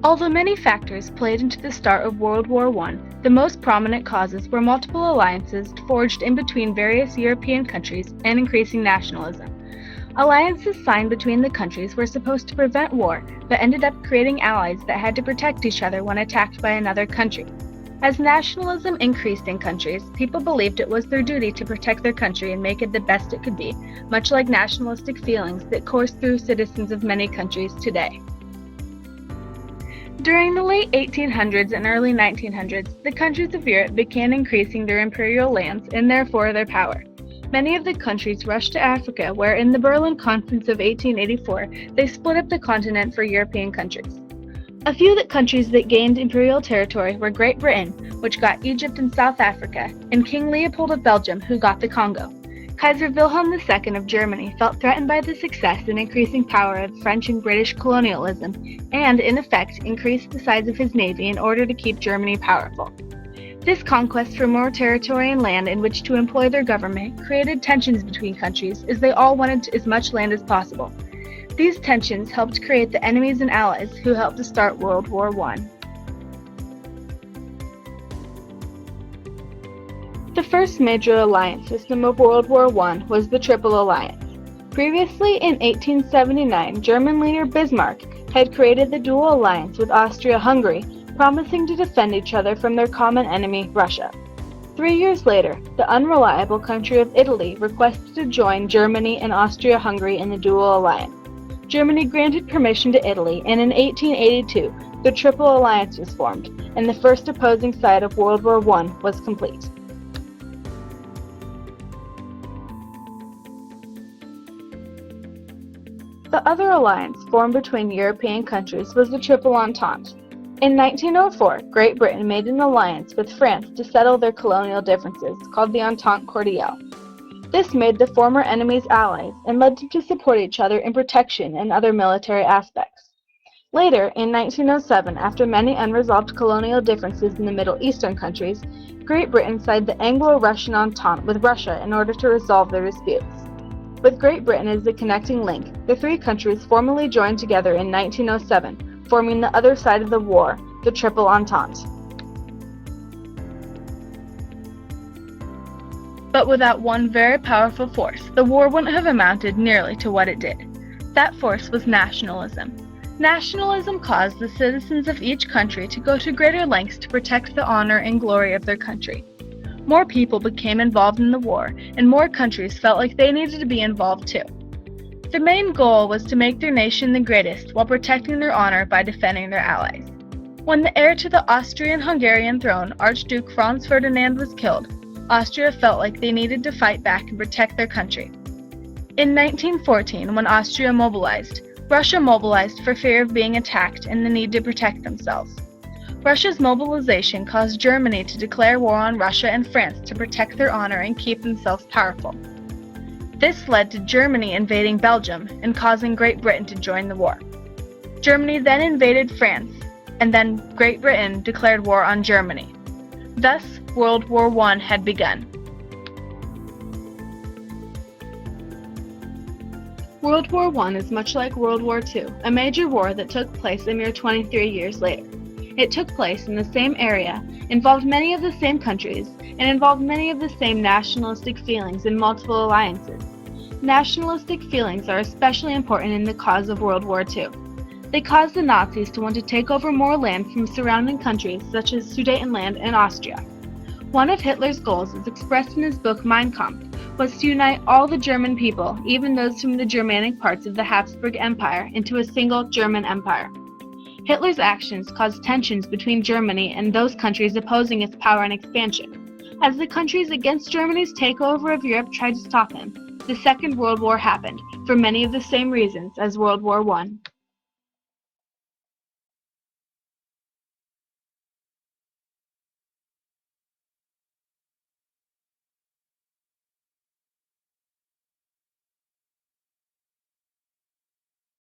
Although many factors played into the start of World War I, the most prominent causes were multiple alliances forged in between various European countries and increasing nationalism. Alliances signed between the countries were supposed to prevent war, but ended up creating allies that had to protect each other when attacked by another country. As nationalism increased in countries, people believed it was their duty to protect their country and make it the best it could be, much like nationalistic feelings that course through citizens of many countries today. During the late 1800s and early 1900s, the countries of Europe began increasing their imperial lands and therefore their power. Many of the countries rushed to Africa, where in the Berlin Conference of 1884, they split up the continent for European countries. A few countries that gained imperial territory were Great Britain, which got Egypt and South Africa, and King Leopold of Belgium, who got the Congo. Kaiser Wilhelm II of Germany felt threatened by the success and increasing power of French and British colonialism, and, in effect, increased the size of his navy in order to keep Germany powerful. This conquest for more territory and land in which to employ their government created tensions between countries, as they all wanted as much land as possible. These tensions helped create the enemies and allies who helped to start World War I. The first major alliance system of World War I was the Triple Alliance. Previously, in 1879, German leader Bismarck had created the dual alliance with Austria-Hungary, promising to defend each other from their common enemy, Russia. 3 years later, the unreliable country of Italy requested to join Germany and Austria-Hungary in the dual alliance. Germany granted permission to Italy, and in 1882, the Triple Alliance was formed, and the first opposing side of World War I was complete. The other alliance formed between European countries was the Triple Entente. In 1904, Great Britain made an alliance with France to settle their colonial differences, called the Entente Cordiale. This made the former enemies allies and led them to support each other in protection and other military aspects. Later, in 1907, after many unresolved colonial differences in the Middle Eastern countries, Great Britain signed the Anglo-Russian Entente with Russia in order to resolve their disputes. With Great Britain as the connecting link, the three countries formally joined together in 1907, forming the other side of the war, the Triple Entente. But without one very powerful force, the war wouldn't have amounted nearly to what it did. That force was nationalism. Nationalism caused the citizens of each country to go to greater lengths to protect the honor and glory of their country. More people became involved in the war, and more countries felt like they needed to be involved too. The main goal was to make their nation the greatest while protecting their honor by defending their allies. When the heir to the Austrian-Hungarian throne, Archduke Franz Ferdinand, was killed, Austria felt like they needed to fight back and protect their country. In 1914, when Austria mobilized, Russia mobilized for fear of being attacked and the need to protect themselves. Russia's mobilization caused Germany to declare war on Russia and France to protect their honor and keep themselves powerful. This led to Germany invading Belgium and causing Great Britain to join the war. Germany then invaded France, and then Great Britain declared war on Germany. Thus, World War I had begun. World War I is much like World War II, a major war that took place a mere 23 years later. It took place in the same area, involved many of the same countries, and involved many of the same nationalistic feelings in multiple alliances. Nationalistic feelings are especially important in the cause of World War II. They caused the Nazis to want to take over more land from surrounding countries such as Sudetenland and Austria. One of Hitler's goals, as expressed in his book Mein Kampf, was to unite all the German people, even those from the Germanic parts of the Habsburg Empire, into a single German empire. Hitler's actions caused tensions between Germany and those countries opposing its power and expansion. As the countries against Germany's takeover of Europe tried to stop him, the Second World War happened, for many of the same reasons as World War I.